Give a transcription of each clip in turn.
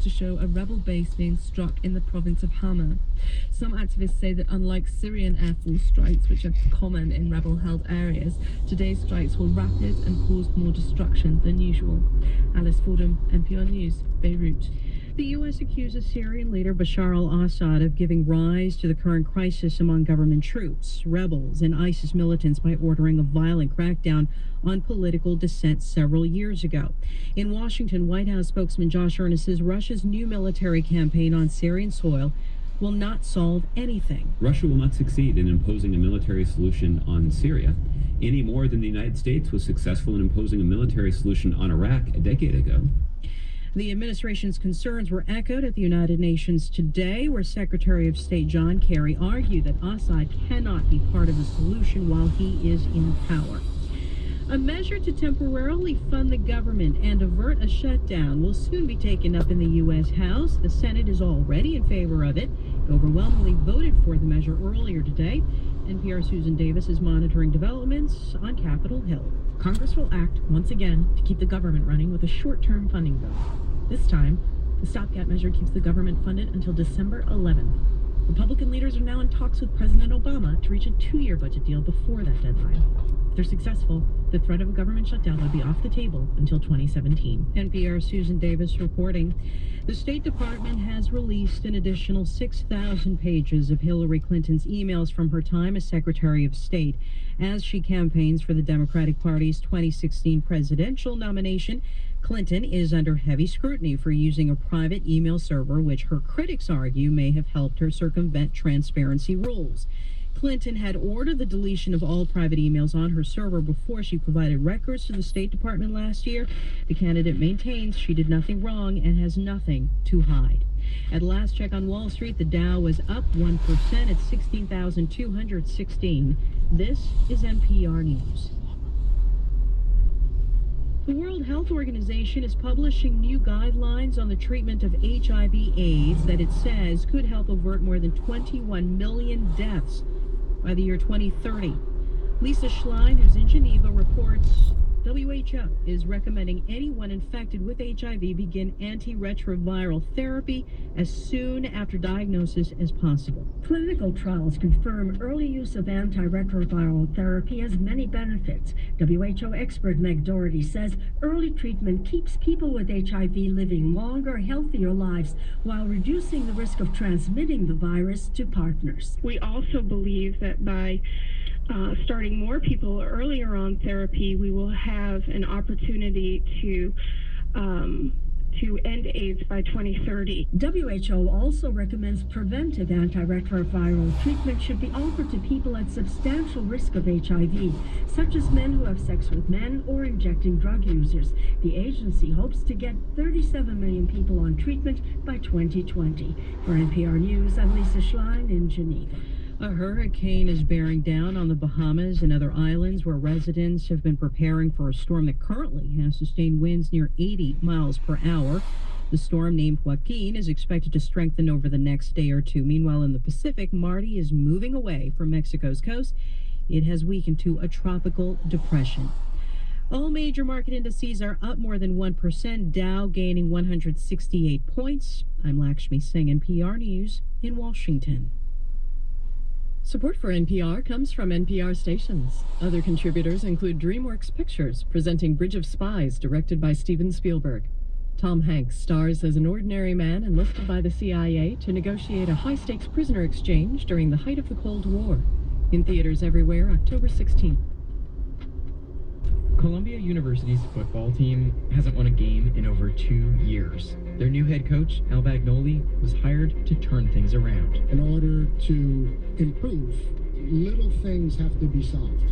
to show a rebel base being struck in the province of Hama. Some activists say that unlike Syrian Air Force strikes, which are common in rebel-held areas, today's strikes were rapid and caused more destruction than usual. Alice Fordham, NPR News, Beirut. The U.S. accuses Syrian leader Bashar al-Assad of giving rise to the current crisis among government troops, rebels, and ISIS militants by ordering a violent crackdown on political dissent several years ago. In Washington, White House spokesman Josh Earnest says Russia's new military campaign on Syrian soil will not solve anything. Russia will not succeed in imposing a military solution on Syria any more than the United States was successful in imposing a military solution on Iraq a decade ago. The administration's concerns were echoed at the United Nations today, where Secretary of State John Kerry argued that Assad cannot be part of the solution while he is in power. A measure to temporarily fund the government and avert a shutdown will soon be taken up in the U.S. House. The Senate is already in favor of it. It overwhelmingly voted for the measure earlier today. NPR Susan Davis is monitoring developments on Capitol Hill. Congress will act once again to keep the government running with a short-term funding bill. This time, the stopgap measure keeps the government funded until December 11th. Republican leaders are now in talks with President Obama to reach a 2-year budget deal before that deadline. If they're successful, the threat of a government shutdown would be off the table until 2017. NPR Susan Davis reporting. The State Department has released an additional 6,000 pages of Hillary Clinton's emails from her time as Secretary of State as she campaigns for the Democratic Party's 2016 presidential nomination. Clinton is under heavy scrutiny for using a private email server, which her critics argue may have helped her circumvent transparency rules. Clinton had ordered the deletion of all private emails on her server before she provided records to the State Department last year. The candidate maintains she did nothing wrong and has nothing to hide. At last check on Wall Street, the Dow was up 1% at 16,216. This is NPR News. The World Health Organization is publishing new guidelines on the treatment of HIV/AIDS that it says could help avert more than 21 million deaths by the year 2030. Lisa Schlein, who's in Geneva, reports WHO is recommending anyone infected with HIV begin antiretroviral therapy as soon after diagnosis as possible. Clinical trials confirm early use of antiretroviral therapy has many benefits. WHO expert Meg Doherty says early treatment keeps people with HIV living longer, healthier lives while reducing the risk of transmitting the virus to partners. We also believe that by starting more people earlier on therapy, we will have an opportunity to end AIDS by 2030. WHO also recommends preventive antiretroviral treatment should be offered to people at substantial risk of HIV, such as men who have sex with men or injecting drug users. The agency hopes to get 37 million people on treatment by 2020. For NPR News, I'm Lisa Schlein in Geneva. A hurricane is bearing down on the Bahamas and other islands where residents have been preparing for a storm that currently has sustained winds near 80 miles per hour. The storm, named Joaquin, is expected to strengthen over the next day or two. Meanwhile, in the Pacific, Marty is moving away from Mexico's coast. It has weakened to a tropical depression. All major market indices are up more than 1%, Dow gaining 168 points. I'm Lakshmi Singh, NPR News in Washington. Support for NPR comes from NPR stations. Other contributors include DreamWorks Pictures, presenting Bridge of Spies, directed by Steven Spielberg. Tom Hanks stars as an ordinary man enlisted by the CIA to negotiate a high-stakes prisoner exchange during the height of the Cold War. In theaters everywhere, October 16th. Columbia University's football team hasn't won a game in over 2 years. Their new head coach, Al Bagnoli, was hired to turn things around. In order to improve, little things have to be solved.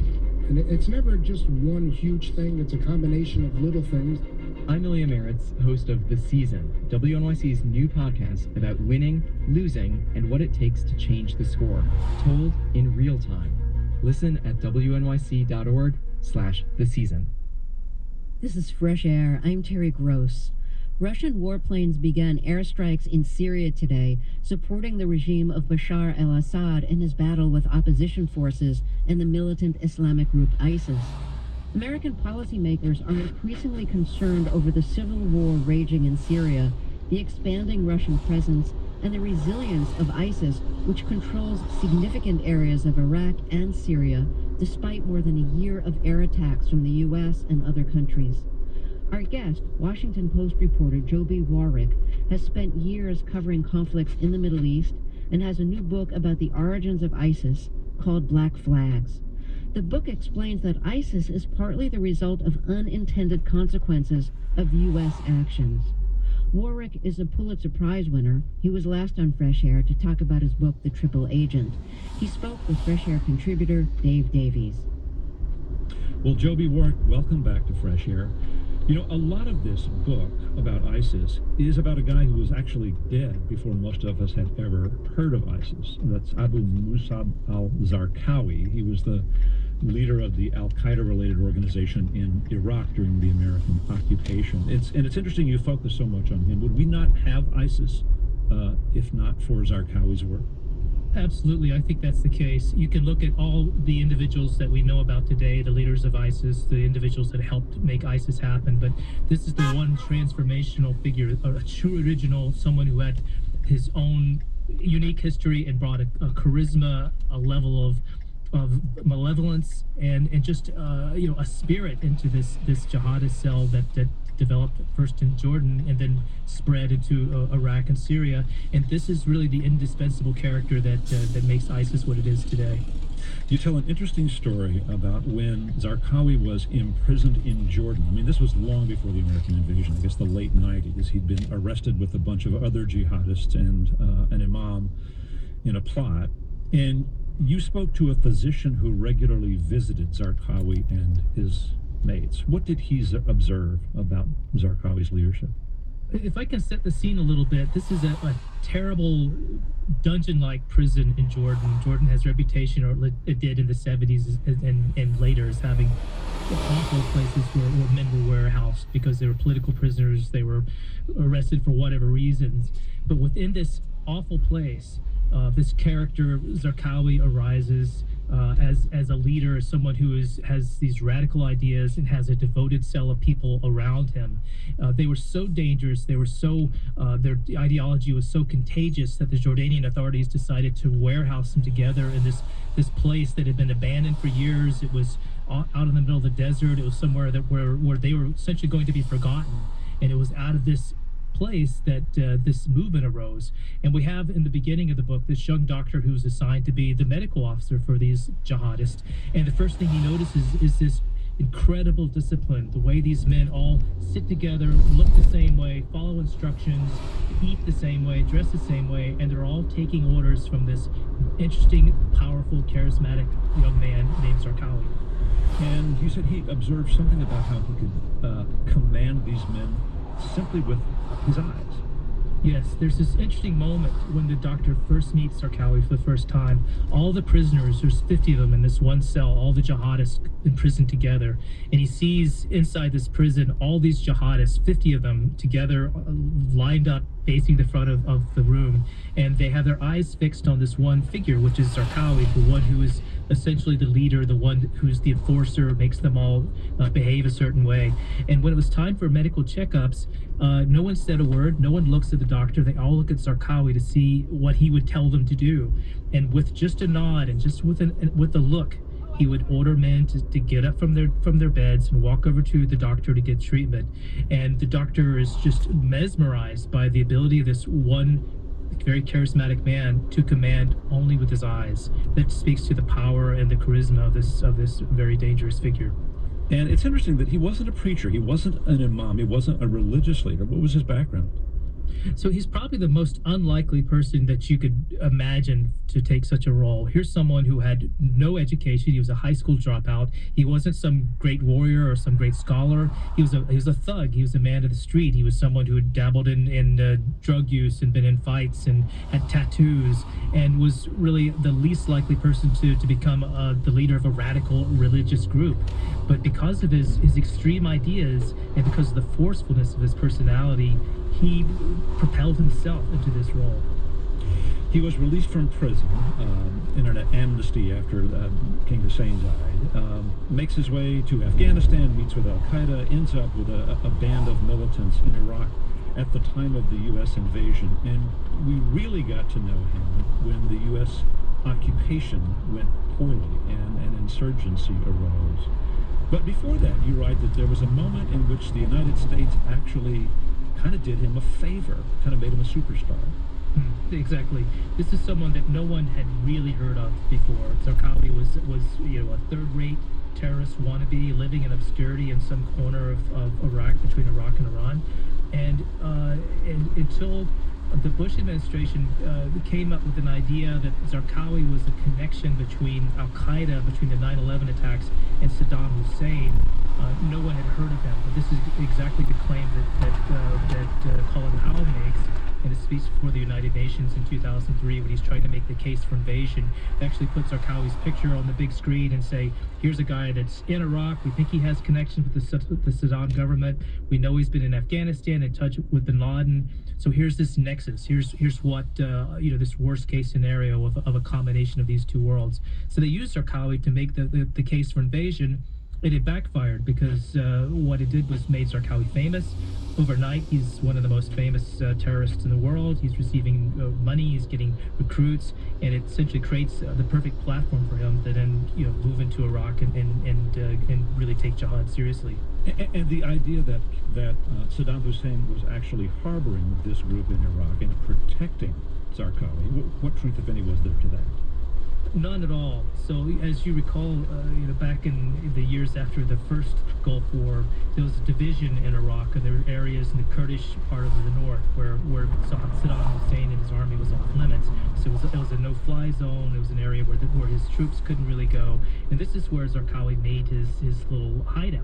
And it's never just one huge thing, it's a combination of little things. I'm Ilya Meritz, host of The Season, WNYC's new podcast about winning, losing, and what it takes to change the score, told in real time. Listen at wnyc.org/The Season. This is Fresh Air. I'm Terry Gross. Russian warplanes began airstrikes in Syria today, supporting the regime of Bashar al-Assad in his battle with opposition forces and the militant Islamic group ISIS. American policymakers are increasingly concerned over the civil war raging in Syria. The the expanding Russian presence, and the resilience of ISIS, which controls significant areas of Iraq and Syria, despite more than a year of air attacks from the U.S. and other countries. Our guest, Washington Post reporter Joby Warrick, has spent years covering conflicts in the Middle East and has a new book about the origins of ISIS called Black Flags. The book explains that ISIS is partly the result of unintended consequences of U.S. actions. Warrick is a Pulitzer Prize winner. He was last on Fresh Air to talk about his book, The Triple Agent. He spoke with Fresh Air contributor Dave Davies. Well, Joby Warrick, welcome back to Fresh Air. You know, a lot of this book about ISIS is about a guy who was actually dead before most of us had ever heard of ISIS. That's Abu Musab al-Zarqawi. He was the leader of the al-Qaeda-related organization in Iraq during the American occupation. It's interesting you focus so much on him. Would we not have ISIS if not for Zarqawi's work? Absolutely, I think that's the case. You can look at all the individuals that we know about today, the leaders of ISIS, the individuals that helped make ISIS happen, but this is the one transformational figure, a true original, someone who had his own unique history and brought a charisma, a level of malevolence, and just a spirit into this jihadist cell that developed first in Jordan and then spread into Iraq and Syria. And this is really the indispensable character that makes ISIS what it is today. You tell an interesting story about when Zarqawi was imprisoned in Jordan. I mean, this was long before the American invasion, I guess the late 90s. He'd been arrested with a bunch of other jihadists and an imam in a plot. And you spoke to a physician who regularly visited Zarqawi and his mates. What did he observe about Zarqawi's leadership? If I can set the scene a little bit, this is a terrible dungeon-like prison in Jordan. Jordan has a reputation, or it did in the 70s and later, as having awful places where men were warehoused because they were political prisoners, they were arrested for whatever reasons. But within this awful place, this character, Zarqawi, arises as a leader, as someone who has these radical ideas and has a devoted cell of people around him. They were so dangerous, they were so, their ideology was so contagious that the Jordanian authorities decided to warehouse them together in this place that had been abandoned for years. It was out in the middle of the desert. It was somewhere where they were essentially going to be forgotten. And it was out of this place that this movement arose. And we have in the beginning of the book this young doctor who's assigned to be the medical officer for these jihadists, and the first thing he notices is this incredible discipline, the way these men all sit together, look the same way, follow instructions, eat the same way, dress the same way, and they're all taking orders from this interesting, powerful, charismatic young man named Zarqawi. And you said he observed something about how he could command these men simply with his eyes. Yes, there's this interesting moment when the doctor first meets Zarqawi for the first time. All the prisoners, there's 50 of them in this one cell, all the jihadists imprisoned together. And he sees inside this prison all these jihadists, 50 of them together, lined up, facing the front of the room. And they have their eyes fixed on this one figure, which is Zarqawi, the one who is essentially the leader, the one who's the enforcer, makes them all behave a certain way. And when it was time for medical checkups, no one said a word, no one looks at the doctor, they all look at Zarqawi to see what he would tell them to do. And with just a nod and just with a look, he would order men to get up from their beds and walk over to the doctor to get treatment. And the doctor is just mesmerized by the ability of this one very charismatic man to command only with his eyes. That speaks to the power and the charisma of this very dangerous figure. And it's interesting that he wasn't a preacher, he wasn't an imam, he wasn't a religious leader. What was his background? So he's probably the most unlikely person that you could imagine to take such a role. Here's someone who had no education. He was a high school dropout. He wasn't some great warrior or some great scholar. He was a thug. He was a man of the street. He was someone who had dabbled in drug use and been in fights and had tattoos, and was really the least likely person to become the leader of a radical religious group. But because of his extreme ideas and because of the forcefulness of his personality, he propelled himself into this role. He was released from prison in an amnesty after King Hussein died, makes his way to Afghanistan, meets with al-Qaeda, ends up with a band of militants in Iraq. at the time of the U.S. invasion, and we really got to know him when the U.S. occupation went poorly and an insurgency arose. But before that, you write that there was a moment in which the United States actually kind of did him a favor, kind of made him a superstar. Exactly. This is someone that no one had really heard of before. Zarqawi was a third-rate terrorist wannabe living in obscurity in some corner of Iraq, between Iraq and Iran, and until the Bush administration came up with an idea that Zarqawi was a connection between Al-Qaeda, between the 9/11 attacks, and Saddam Hussein. No one had heard of him, but this is exactly the claim that Colin Powell makes in a speech before the United Nations in 2003 when he's trying to make the case for invasion. They actually put Zarqawi's picture on the big screen and say, here's a guy that's in Iraq. We think he has connections with the Saddam government. We know he's been in Afghanistan, in touch with bin Laden. So here's this nexus. Here's what, this worst case scenario of a combination of these two worlds. So they used Zarqawi to make the case for invasion. It backfired because what it did was made Zarqawi famous. Overnight, he's one of the most famous terrorists in the world. He's receiving money, he's getting recruits, and it essentially creates the perfect platform for him to then move into Iraq and really take jihad seriously. And the idea that Saddam Hussein was actually harboring this group in Iraq and protecting Zarqawi, what truth, if any, was there to that? None at all. So, as you recall, back in the years after the first Gulf War, there was a division in Iraq, and there were areas in the Kurdish part of the north where Saddam Hussein and his army was off limits. So it was a no-fly zone. It was an area where his troops couldn't really go, and this is where Zarqawi made his little hideout.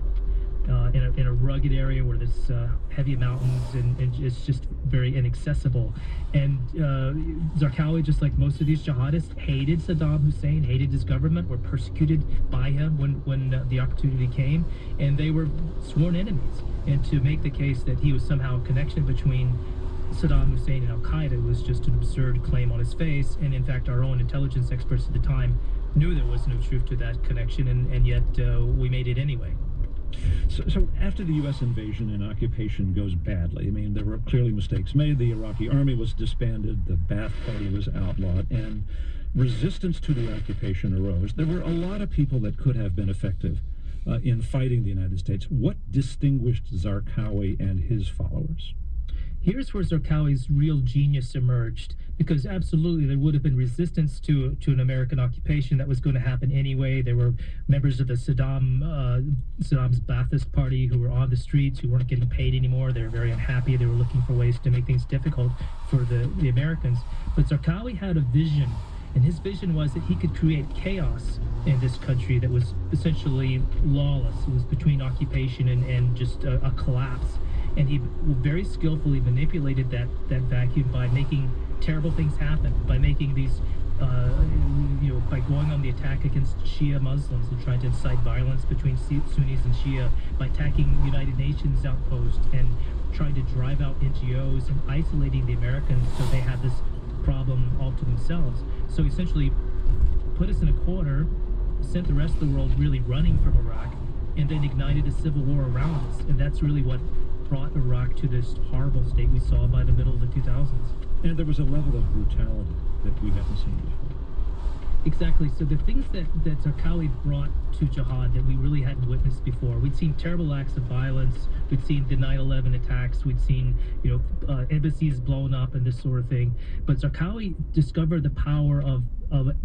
In a rugged area where there's heavy mountains and it's just very inaccessible. And Zarqawi, just like most of these jihadists, hated Saddam Hussein, hated his government, were persecuted by him when the opportunity came, and they were sworn enemies. And to make the case that he was somehow a connection between Saddam Hussein and Al-Qaeda was just an absurd claim on his face. And in fact, our own intelligence experts at the time knew there was no truth to that connection, and yet we made it anyway. So after the U.S. invasion and occupation goes badly, I mean, there were clearly mistakes made. The Iraqi army was disbanded, the Ba'ath Party was outlawed, and resistance to the occupation arose. There were a lot of people that could have been effective in fighting the United States. What distinguished Zarqawi and his followers? Here's where Zarqawi's real genius emerged, because absolutely there would have been resistance to an American occupation that was going to happen anyway. There were members of the Saddam's Ba'athist Party who were on the streets, who weren't getting paid anymore. They were very unhappy. They were looking for ways to make things difficult for the Americans. But Zarqawi had a vision, and his vision was that he could create chaos in this country that was essentially lawless. It was between occupation and just a collapse. And he very skillfully manipulated that vacuum by making terrible things happen, by making these, by going on the attack against Shia Muslims and trying to incite violence between Sunnis and Shia, by attacking United Nations outposts and trying to drive out NGOs and isolating the Americans so they had this problem all to themselves. So essentially put us in a corner, sent the rest of the world really running from Iraq, and then ignited a civil war around us. And that's really what brought Iraq to this horrible state we saw by the middle of the 2000s. And there was a level of brutality that we hadn't seen before. Exactly. So the things that Zarqawi brought to jihad that we really hadn't witnessed before. We'd seen terrible acts of violence. We'd seen the 9/11 attacks. We'd seen, embassies blown up and this sort of thing. But Zarqawi discovered the power of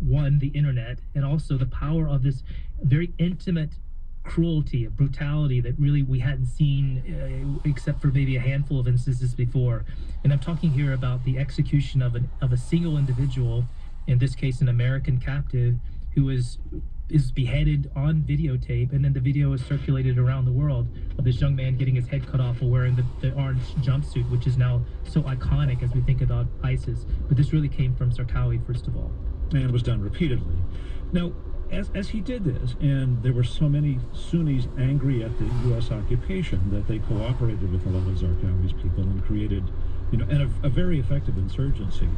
one, the internet, and also the power of this very intimate cruelty, a brutality that really we hadn't seen except for maybe a handful of instances before. And I'm talking here about the execution of a single individual, in this case an American captive, who is beheaded on videotape, and then the video is circulated around the world of this young man getting his head cut off while wearing the orange jumpsuit, which is now so iconic as we think about ISIS. But this really came from Zarqawi, first of all. And it was done repeatedly. Now, as he did this, and there were so many Sunnis angry at the U.S. occupation that they cooperated with a lot of Zarqawi's people and created, a very effective insurgency.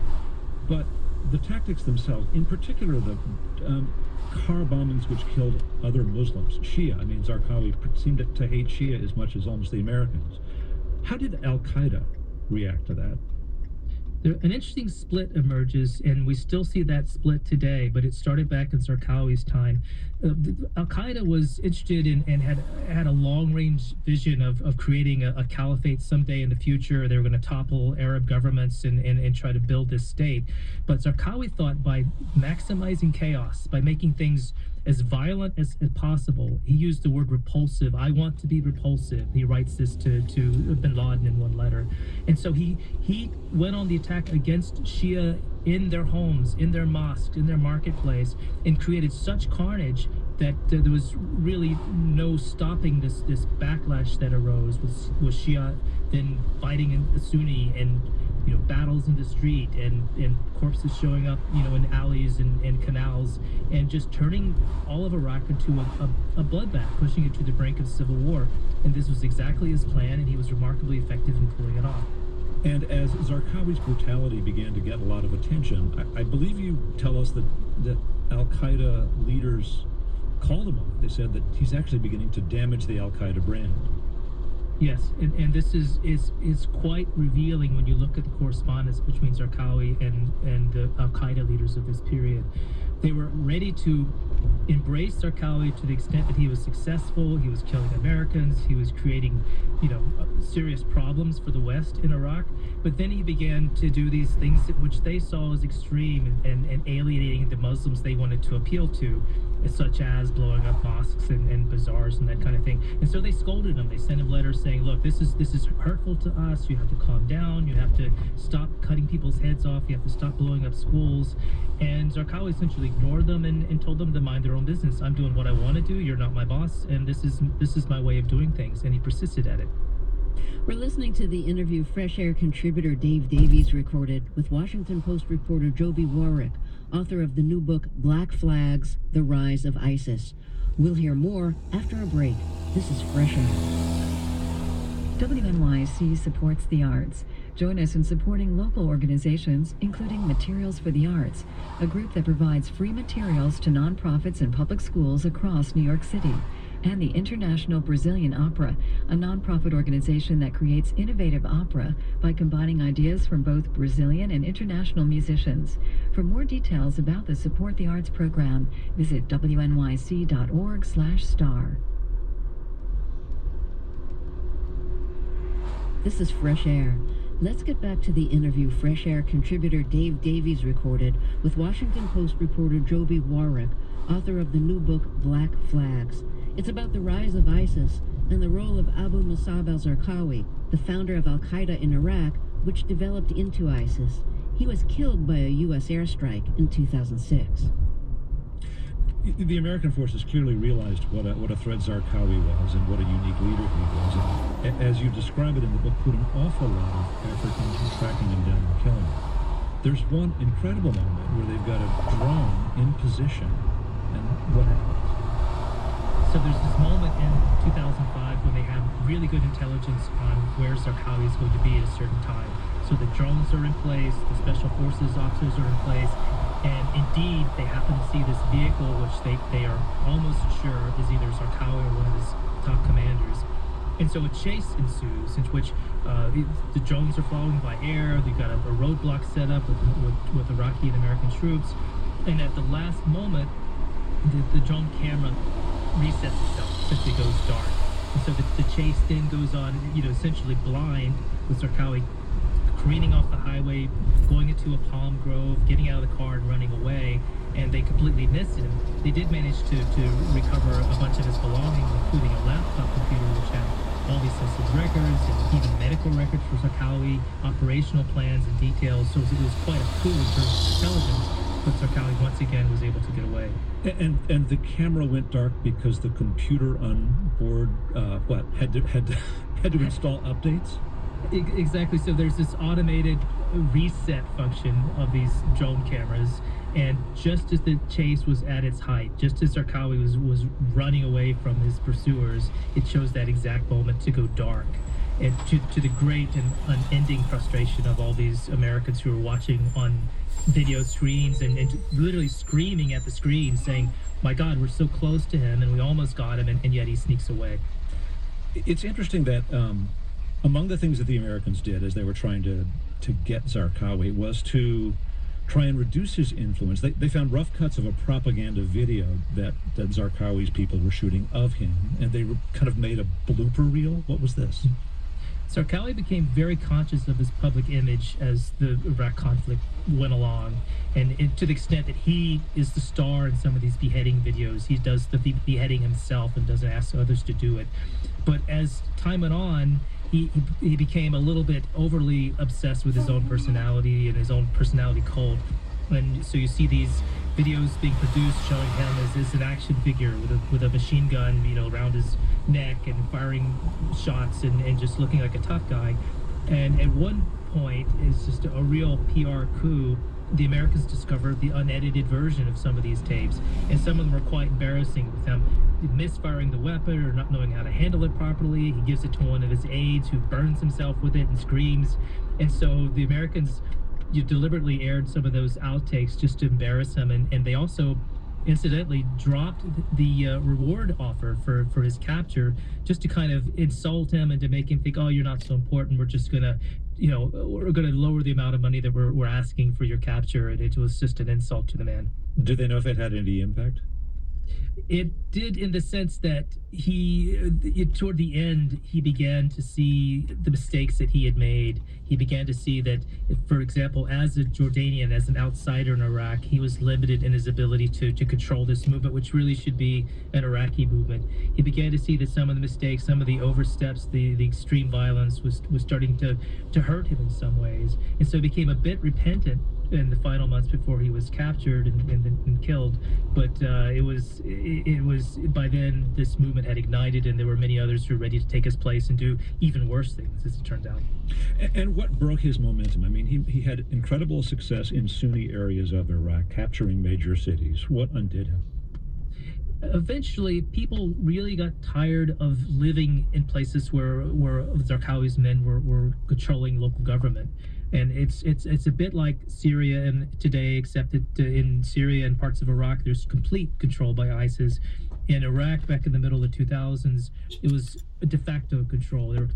But the tactics themselves, in particular the car bombings which killed other Muslims, Shia. I mean, Zarqawi seemed to hate Shia as much as almost the Americans. How did Al-Qaeda react to that? An interesting split emerges, and we still see that split today, but it started back in Zarqawi's time. Al-Qaeda was interested in and had a long-range vision of creating a caliphate someday in the future. They were going to topple Arab governments and try to build this state. But Zarqawi thought by maximizing chaos, by making things as violent as possible, he used the word repulsive. I want to be repulsive. He writes this to bin Laden in one letter. And so he went on the attack against Shia in their homes, in their mosques, in their marketplace, and created such carnage that there was really no stopping this backlash that arose with Shia then fighting in the Sunni, and battles in the street, and corpses showing up in alleys and canals, and just turning all of Iraq into a bloodbath, pushing it to the brink of civil war. And this was exactly his plan, and he was remarkably effective in pulling it off. And as Zarqawi's brutality began to get a lot of attention, I believe you tell us that Al-Qaeda leaders called him on it. They said that he's actually beginning to damage the Al-Qaeda brand. Yes, and this is quite revealing when you look at the correspondence between Zarqawi and the Al-Qaeda leaders of this period. They were ready to embrace Zarqawi to the extent that he was successful. He was killing Americans. He was creating, serious problems for the West in Iraq. But then he began to do these things which they saw as extreme and alienating the Muslims they wanted to appeal to, such as blowing up mosques and bazaars and that kind of thing. And so they scolded him. They sent him letters saying, look, this is hurtful to us. You have to calm down. You have to stop cutting people's heads off. You have to stop blowing up schools. And Zarqawi essentially ignored them and told them to mind their own business. I'm doing what I want to do. You're not my boss, and this is my way of doing things. And he persisted at it. We're listening to the interview Fresh Air contributor Dave Davies recorded with Washington Post reporter Joby Warrick, author of the new book Black Flags: The Rise of ISIS. We'll hear more after a break. This is Fresh Air. WNYC supports the arts. Join us in supporting local organizations, including Materials for the Arts, a group that provides free materials to nonprofits and public schools across New York City, and the International Brazilian Opera, a nonprofit organization that creates innovative opera by combining ideas from both Brazilian and international musicians. For more details about the Support the Arts program, visit wnyc.org/star. This is Fresh Air. Let's get back to the interview Fresh Air contributor Dave Davies recorded with Washington Post reporter Joby Warrick, author of the new book Black Flags. It's about the rise of ISIS and the role of Abu Musab al-Zarqawi, the founder of Al-Qaeda in Iraq, which developed into ISIS. He was killed by a U.S. airstrike in 2006. The American forces clearly realized what a threat Zarqawi was and what a unique leader he was. And as you describe it in the book, put an awful lot of effort into tracking him down and killing him. There's one incredible moment where they've got a drone in position, and what happens? So there's this moment in 2005 when they have really good intelligence on where Zarqawi is going to be at a certain time. So the drones are in place, the special forces officers are in place, and indeed they happen to see this vehicle which they are almost sure is either Zarqawi or one of his top commanders. And so a chase ensues in which the drones are following by air. They've got a roadblock set up with Iraqi and American troops, and at the last moment the drone camera resets itself since it goes dark. And so the chase then goes on, essentially blind, with Zarqawi careening off the highway, going into a palm grove, getting out of the car and running away, and they completely missed him. They did manage to recover a bunch of his belongings, including a laptop computer which had all these sensitive records, and even medical records for Zarqawi, operational plans and details. So it was quite a coup in terms of intelligence, but Zarqawi once again was able to get away. And the camera went dark because the computer on board had to install updates? Exactly. So there's this automated reset function of these drone cameras, and just as the chase was at its height, just as Zarqawi was running away from his pursuers, it chose that exact moment to go dark, and to the great and unending frustration of all these Americans who were watching on video screens and literally screaming at the screen saying, my God, we're so close to him and we almost got him, and yet he sneaks away. It's interesting that Among the things that the Americans did as they were trying to get Zarqawi was to try and reduce his influence. They found rough cuts of a propaganda video that Zarqawi's people were shooting of him, and they kind of made a blooper reel. What was this? Zarqawi became very conscious of his public image as the Iraq conflict went along, and to the extent that he is the star in some of these beheading videos. He does the beheading himself and doesn't ask others to do it. But as time went on, he became a little bit overly obsessed with his own personality and his own personality cult. And so you see these videos being produced showing him as an action figure with a machine gun, around his neck and firing shots and just looking like a tough guy. And at one point, it's just a real PR coup. The Americans discovered the unedited version of some of these tapes, and some of them were quite embarrassing, with him misfiring the weapon or not knowing how to handle it properly. He gives it to one of his aides who burns himself with it and screams. And so the Americans deliberately aired some of those outtakes just to embarrass him, and they also incidentally dropped the reward offer for his capture, just to kind of insult him and to make him think, oh, you're not so important, we're just gonna we're gonna lower the amount of money that we're asking for your capture. And it was just an insult to the man. Did they know if it had any impact? It did, in the sense that toward the end, he began to see the mistakes that he had made. He began to see that, for example, as a Jordanian, as an outsider in Iraq, he was limited in his ability to control this movement, which really should be an Iraqi movement. He began to see that some of the mistakes, some of the oversteps, the extreme violence was starting to hurt him in some ways. And so he became a bit repentant in the final months before he was captured and killed. But it was by then this movement had ignited, and there were many others who were ready to take his place and do even worse things, as it turned out. And what broke his momentum? I mean, he had incredible success in Sunni areas of Iraq, capturing major cities. What undid him? Eventually, people really got tired of living in places where Zarqawi's men were controlling local government. And it's a bit like Syria and today, except that in Syria and parts of Iraq, there's complete control by ISIS. In Iraq, back in the middle of the 2000s, it was a de facto control. There were